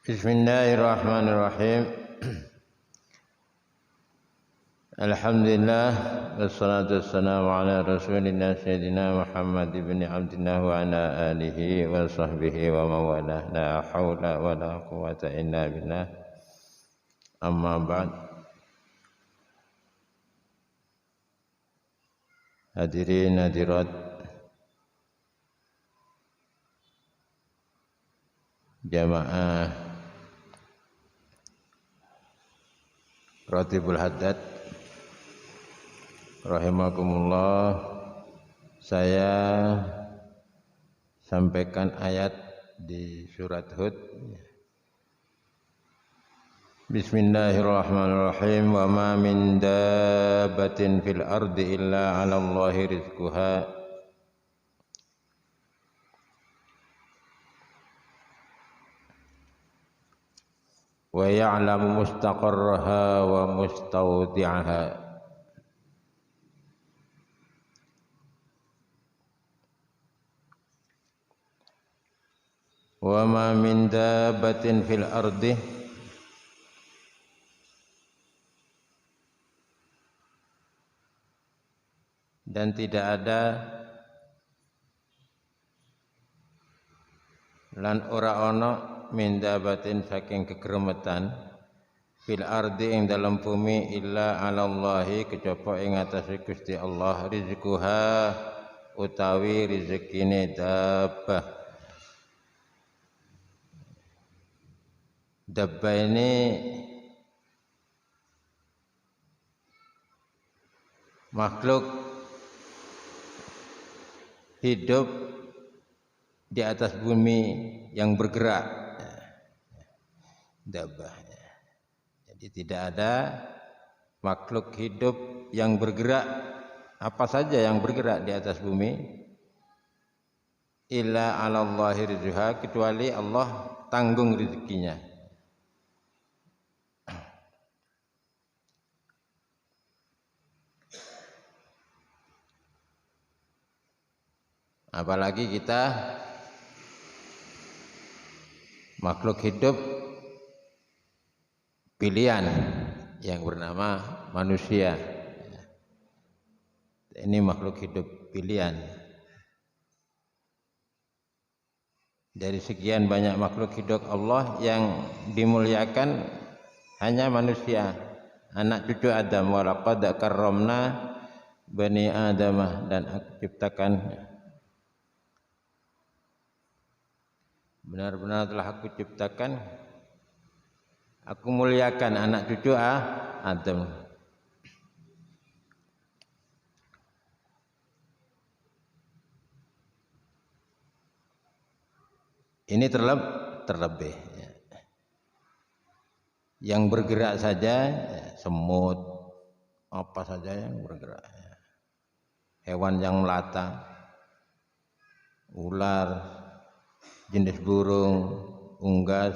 Bismillahirrahmanirrahim. Alhamdulillah wassalatu wassalamu ala Rasulillah Sayyidina Muhammad ibn Abdillah wa ala alihi wa sahbihi wa mawalah. La hawla wa la quwwata illa billah. Amma ba'd. Hadirin hadirat jamaah Ratibul Haddad rahimakumullah, saya sampaikan ayat di surat Hud. Bismillahirrahmanirrahim. Wa ma min dabbatin fil ardi illa 'ala Allahi rizquha wa ya'lamu mustaqarraha wa mustawdi'aha. Wa ma min dabbatin fil ardi dan tidak ada lan ora ana min dabatin saking kegeremetan fil ardi ing dalam bumi illa 'ala Allahi kejaba ing atase Gusti Allah rizquha utawi rezekine dabbah. Dabbah ini makhluk hidup di atas bumi yang bergerak. Dabbah. Jadi tidak ada makhluk hidup yang bergerak, apa saja yang bergerak di atas bumi, illa 'ala Allahi rizquha, kecuali Allah tanggung rezekinya. Apalagi kita makhluk hidup pilihan yang bernama manusia. Ini makhluk hidup pilihan. Dari sekian banyak makhluk hidup Allah yang dimuliakan hanya manusia, anak cucu Adam. Wa laqad karramna bani Adamah, dan aku ciptakan, benar-benar telah aku ciptakan, aku muliakan anak cucu Adam. Ini terlebih yang bergerak saja, semut, apa saja yang bergerak, hewan yang melata, ular, jenis burung, unggas,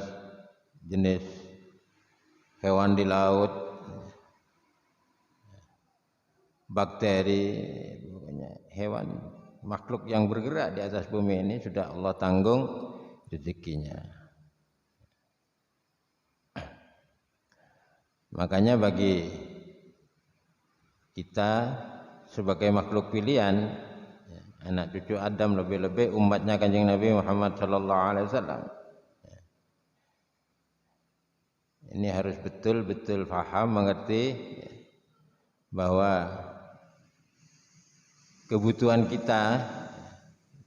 jenis hewan di laut, bakteri, pokoknya hewan, makhluk yang bergerak di atas bumi ini sudah Allah tanggung rezekinya. Makanya bagi kita sebagai makhluk pilihan, anak cucu Adam, lebih-lebih umatnya Kanjeng Nabi Muhammad sallallahu alaihi wasallam, ini harus betul-betul faham, mengerti bahwa kebutuhan kita,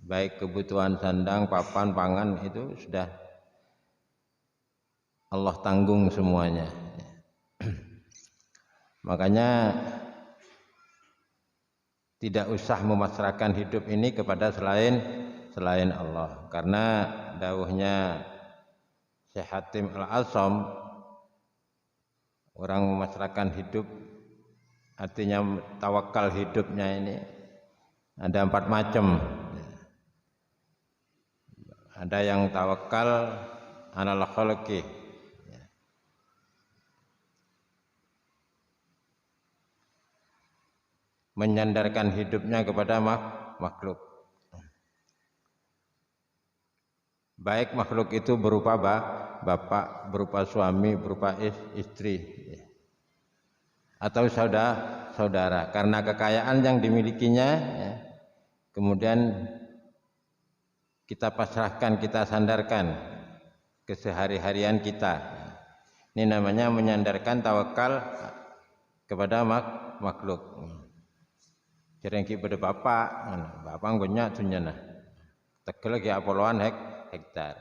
baik kebutuhan sandang, papan, pangan, itu sudah Allah tanggung semuanya. Makanya tidak usah memasrahkan hidup ini kepada selain Allah, karena dawuhnya Syekh Hatim Al-Asam, orang memasrahkan hidup, artinya tawakal hidupnya ini ada 4 macam. Ada yang tawakal alal khalqi, menyandarkan hidupnya kepada makhluk. Baik makhluk itu berupa bapak, berupa suami, berupa istri, atau saudara. Karena kekayaan yang dimilikinya, kemudian kita pasrahkan, kita sandarkan kesehari-harian kita. Ini namanya menyandarkan tawakal kepada makhluk. Jerengki pada bapak nggonya dunyana. Tegel ki apoloan hektar.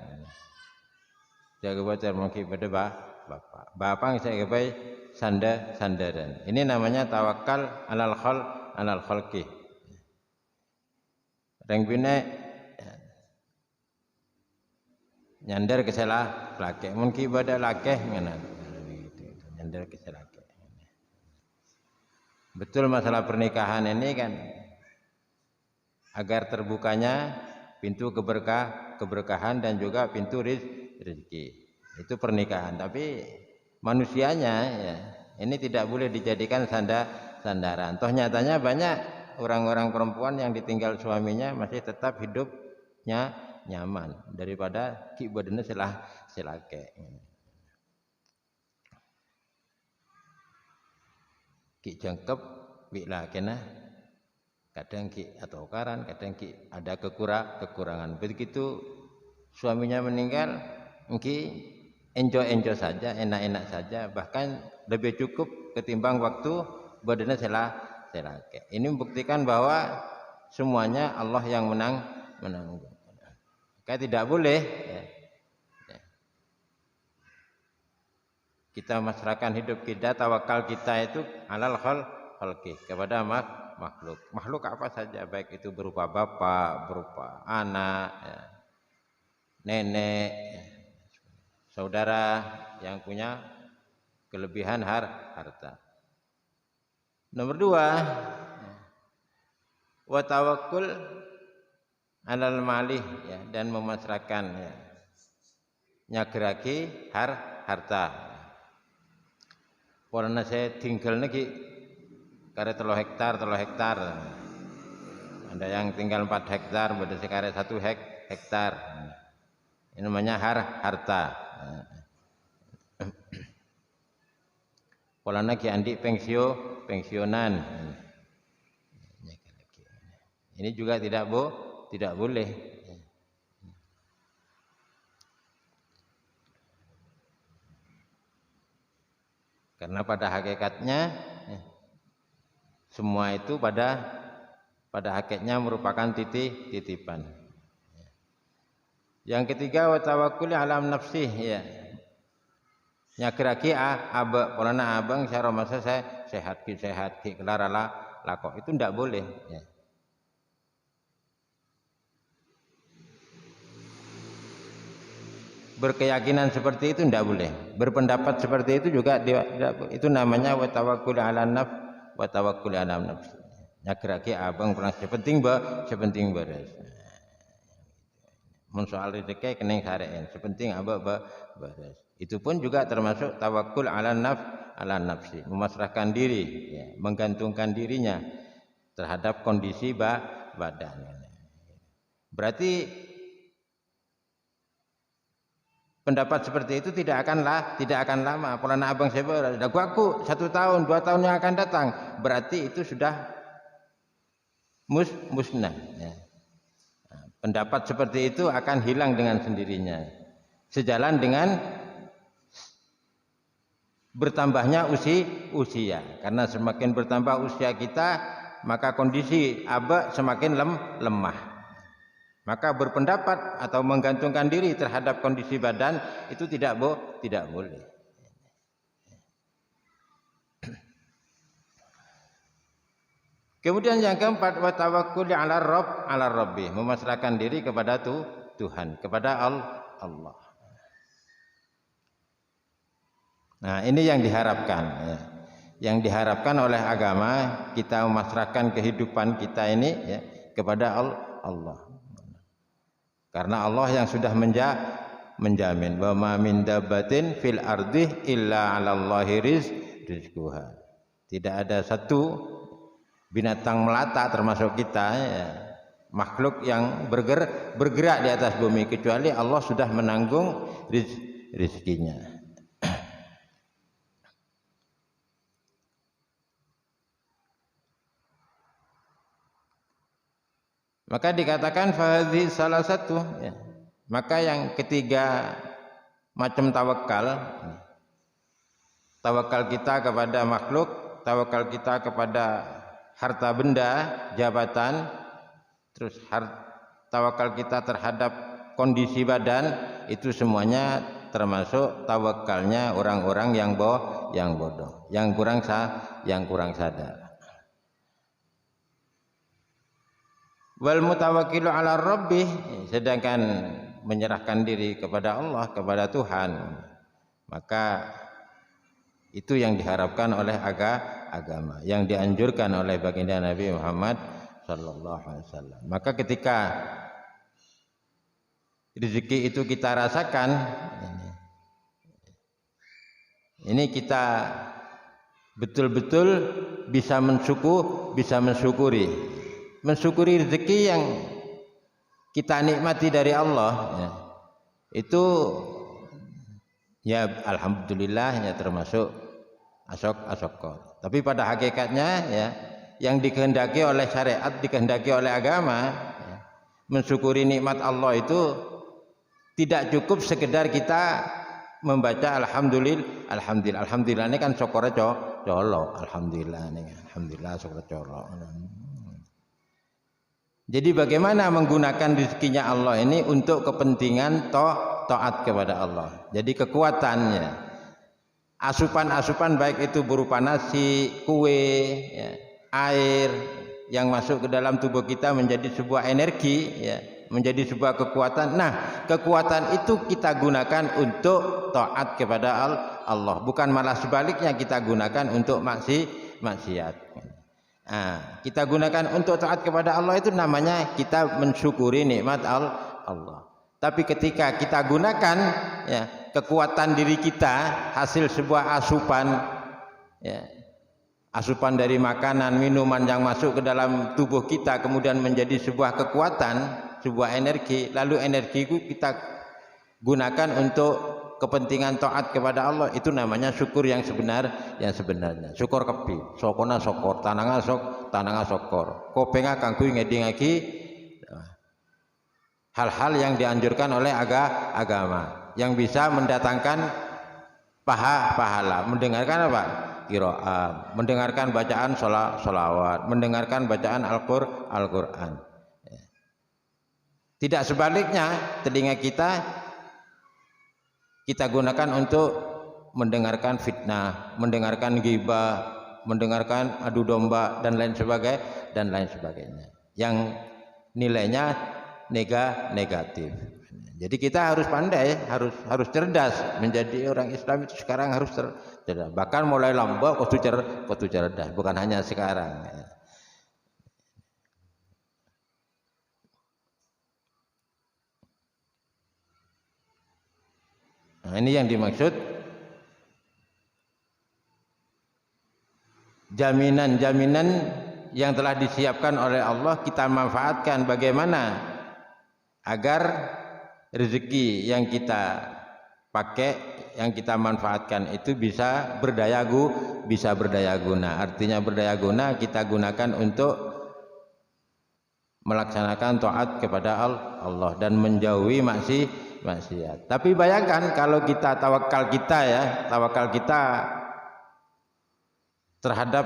Jaga bacar mungkin pada bapak. Bapak saya kepai sandaran. Ini namanya tawakal alal khalqi. Rengpine nyandar ke salah lake mungkin ibadah lake ngana nyandar ke salah lake. Betul masalah pernikahan ini kan agar terbukanya pintu keberkahan dan juga pintu rezeki. Itu pernikahan, tapi manusianya ya ini tidak boleh dijadikan sandaran. Toh nyatanya banyak orang-orang perempuan yang ditinggal suaminya masih tetap hidupnya nyaman daripada ki badene selake. Ki jengkep bila kena kadang ki atau karan, kadang ki ada kekurangan. Begitu suaminya meninggal, ki enjoy saja, enak-enak saja, bahkan lebih cukup ketimbang waktu badene selake. Ini membuktikan bahwa semuanya Allah yang menanggung. Maka tidak boleh kita masrahkan hidup kita, tawakal kita itu alal khalqi, kepada makhluk. Makhluk apa saja, baik itu berupa bapak, berupa anak, nenek, saudara yang punya kelebihan harta. Nomor 2, wa tawakkul alal malih, ya, dan memasrahkan, ya, nyageraki harta. Warna saya tinggal lagi kare 3 hektar. Ada yang tinggal 4 hektar, beda sekare 1 hektar. Ini namanya harta. Polana ki andi pensiunan. Ini juga tidak boleh. Karena pada hakikatnya semua itu pada hakikatnya merupakan titipan. Yang ketiga, wa tawakkul alam nafsih, ya. Nyageraki polana abang saya masa saya sehat ki kelara lakok, itu ndak boleh, ya. Berkeyakinan seperti itu tidak boleh, berpendapat seperti itu juga tidak. Itu namanya wa tawakkul ala nafs. Nyagerake abang pernah sepenting beres. Mun soal rezeki kening sareen, sepenting beres. Itu pun juga termasuk tawakkul ala nafsi, memasrahkan diri, ya, menggantungkan dirinya terhadap kondisi badan. Berarti pendapat seperti itu tidak akan lama. Polana abang saya aku 1 tahun 2 tahun yang akan datang, berarti itu sudah musnah, ya. Pendapat seperti itu akan hilang dengan sendirinya, sejalan dengan bertambahnya usia. Karena semakin bertambah usia kita, maka kondisi semakin lemah. Maka berpendapat atau menggantungkan diri terhadap kondisi badan itu tidak boleh. Kemudian yang keempat, wa tawakkul ala rabbi, memasrahkan diri kepada Tuhan, kepada Allah. Nah, ini yang diharapkan, ya. Yang diharapkan oleh agama, kita memasrahkan kehidupan kita ini, ya, kepada Allah. Karena Allah yang sudah menjamin, wa ma min dabbatin fil ardi illa 'alallahi rizquha. Tidak ada satu binatang melata termasuk kita, ya, makhluk yang bergerak di atas bumi, kecuali Allah sudah menanggung rizkinya. Maka dikatakan fahadhi salah satu, ya. Maka yang ketiga macam tawakal, tawakal kita kepada makhluk, tawakal kita kepada harta benda, jabatan, terus tawakal kita terhadap kondisi badan, itu semuanya termasuk tawakalnya orang-orang yang bodoh, yang kurang sadar. Wal mutawakkilu ala rabbih, sedangkan menyerahkan diri kepada Allah, kepada Tuhan, maka itu yang diharapkan oleh agama, yang dianjurkan oleh baginda Nabi Muhammad sallallahu alaihi wasallam. Maka ketika rezeki itu kita rasakan, ini kita betul-betul bisa mensyukuri rezeki yang kita nikmati dari Allah, ya. Itu ya alhamdulillah, ya termasuk asok. Tapi pada hakikatnya, ya, yang dikehendaki oleh syariat, dikehendaki oleh agama, ya, mensyukuri nikmat Allah itu tidak cukup sekedar kita membaca alhamdulillah ini kan syukurnya colok, alhamdulillah syukur colok. Jadi bagaimana menggunakan rezekinya Allah ini untuk kepentingan taat kepada Allah. Jadi kekuatannya, asupan baik itu berupa nasi, kue, ya, air yang masuk ke dalam tubuh kita menjadi sebuah energi, ya, menjadi sebuah kekuatan. Nah, kekuatan itu kita gunakan untuk taat kepada Allah, bukan malah sebaliknya kita gunakan untuk maksiat. Nah, kita gunakan untuk taat kepada Allah, itu namanya kita mensyukuri nikmat Allah. Tapi ketika kita gunakan, ya, kekuatan diri kita hasil sebuah asupan, ya, asupan dari makanan, minuman yang masuk ke dalam tubuh kita, kemudian menjadi sebuah kekuatan, sebuah energi, lalu energi itu kita gunakan untuk kepentingan taat kepada Allah, itu namanya syukur yang sebenarnya. Syukur kepi, sokona sokor, tananga sokor. Kopenga kangku ngedingaki hal-hal yang dianjurkan oleh agama, yang bisa mendatangkan pahala. Mendengarkan apa? Qiraat, mendengarkan bacaan sholawat, mendengarkan bacaan Al-Quran. Tidak sebaliknya, telinga kita gunakan untuk mendengarkan fitnah, mendengarkan ghibah, mendengarkan adu domba dan lain sebagainya, yang nilainya negatif. Jadi kita harus pandai, harus cerdas. Menjadi orang Islam itu sekarang harus cerdas. Bahkan mulai lamba kudu cerdas, bukan hanya sekarang. Nah, ini yang dimaksud jaminan yang telah disiapkan oleh Allah, kita manfaatkan bagaimana agar rezeki yang kita pakai, yang kita manfaatkan itu bisa berdaya guna. Artinya berdaya guna kita gunakan untuk melaksanakan taat kepada Allah dan menjauhi maksiat. Tapi bayangkan kalau kita tawakal kita terhadap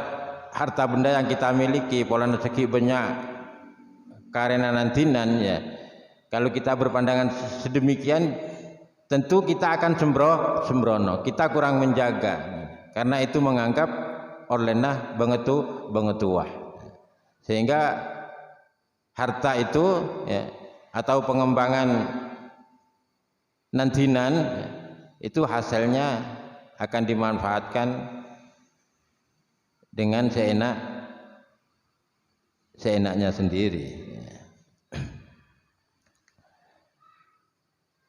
harta benda yang kita miliki, pola rezeki banyak, karena nantinan, ya. Kalau kita berpandangan sedemikian, tentu kita akan sembrono, kita kurang menjaga, karena itu menganggap orlenah bengetuah, sehingga harta itu, ya, atau pengembangan nantinan, ya, itu hasilnya akan dimanfaatkan dengan seenaknya sendiri.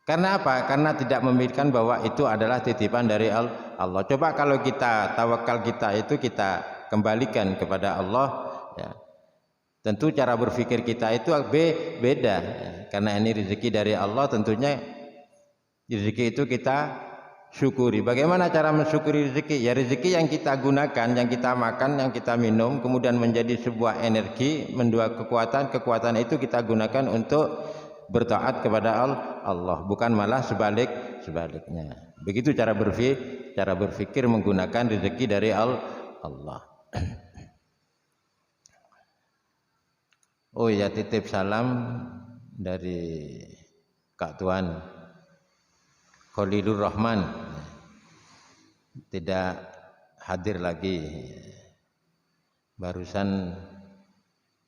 Karena apa? Karena tidak memikirkan bahwa itu adalah titipan dari Allah. Coba kalau kita tawakal kita itu kita kembalikan kepada Allah, ya, Tentu cara berpikir kita itu beda, karena ini rezeki dari Allah, tentunya rezeki itu kita syukuri. Bagaimana cara mensyukuri rezeki? Ya rezeki yang kita gunakan, yang kita makan, yang kita minum, kemudian menjadi sebuah energi, mendua kekuatan itu kita gunakan untuk bertaat kepada Allah, bukan malah sebaliknya. Begitu cara berpikir menggunakan rezeki dari Allah. Oh ya, titip salam dari Kak Tuan Khalilur Rahman, tidak hadir lagi, barusan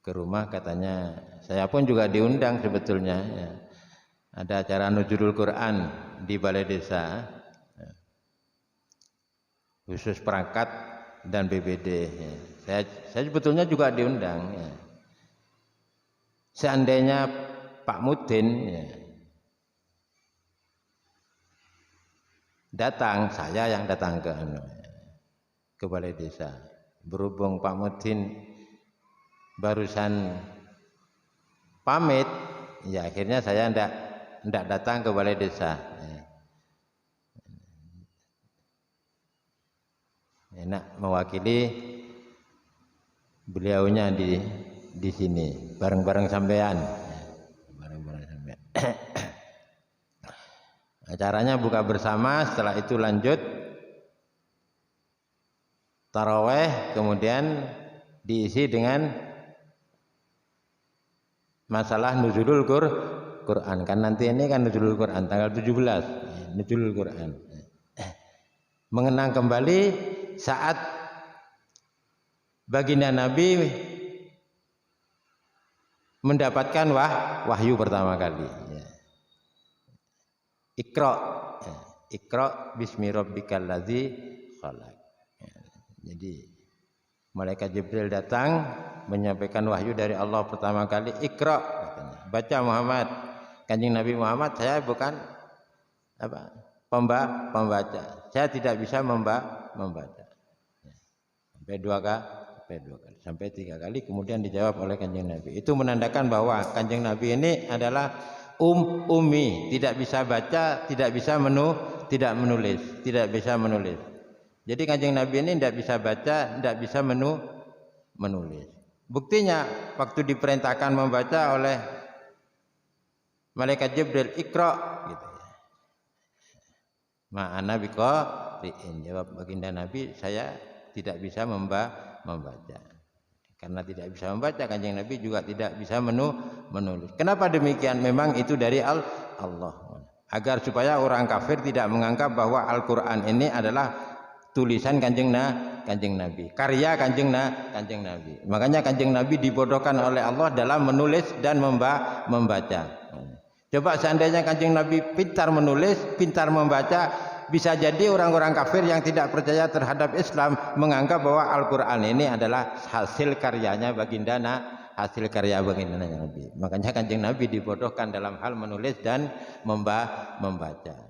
ke rumah katanya. Saya pun juga diundang sebetulnya ya. Ada acara Nuzulul Quran di Balai Desa, khusus perangkat dan BPD ya. Saya sebetulnya juga diundang ya. Seandainya Pak Mudin ya, datang, saya yang datang ke Balai Desa. Berhubung Pak Mudin barusan pamit, ya akhirnya saya ndak datang ke Balai Desa. Enak mewakili beliaunya di sini bareng-bareng sampean. Acaranya buka bersama, setelah itu lanjut taraweh, kemudian diisi dengan masalah nuzulul Quran. Kan nanti ini kan nuzulul Quran tanggal 17, nuzulul Quran. Mengenang kembali saat baginda Nabi mendapatkan wahyu pertama kali. Iqra bismi rabbikal ladzi khalaq. Jadi malaikat Jibril datang menyampaikan wahyu dari Allah pertama kali. Iqra katanya, baca Muhammad. Kanjeng Nabi Muhammad, saya bukan pembaca. Saya tidak bisa membaca. Sampai dua kali, sampai 3 kali, kemudian dijawab oleh Kanjeng Nabi. Itu menandakan bahwa Kanjeng Nabi ini adalah ummi, tidak bisa baca, tidak bisa menulis. Jadi Kanjeng Nabi ini tidak bisa baca, tidak bisa menulis. Buktinya waktu diperintahkan membaca oleh malaikat Jibril, Iqra gitu. Ma'ana biqari'in, jawab baginda Nabi, saya tidak bisa membaca. Karena tidak bisa membaca, Kanjeng Nabi juga tidak bisa menulis. Kenapa demikian? Memang itu dari Allah. Agar supaya orang kafir tidak menganggap bahwa Al-Quran ini adalah tulisan Kanjeng Nabi, karya Kanjeng Nabi. Makanya Kanjeng Nabi dibodohkan oleh Allah dalam menulis dan membaca. Coba seandainya Kanjeng Nabi pintar menulis, pintar membaca, bisa jadi orang-orang kafir yang tidak percaya terhadap Islam menganggap bahwa Al-Quran ini adalah hasil karyanya baginda Nabi. Makanya Kanjeng Nabi dibodohkan dalam hal menulis dan membaca.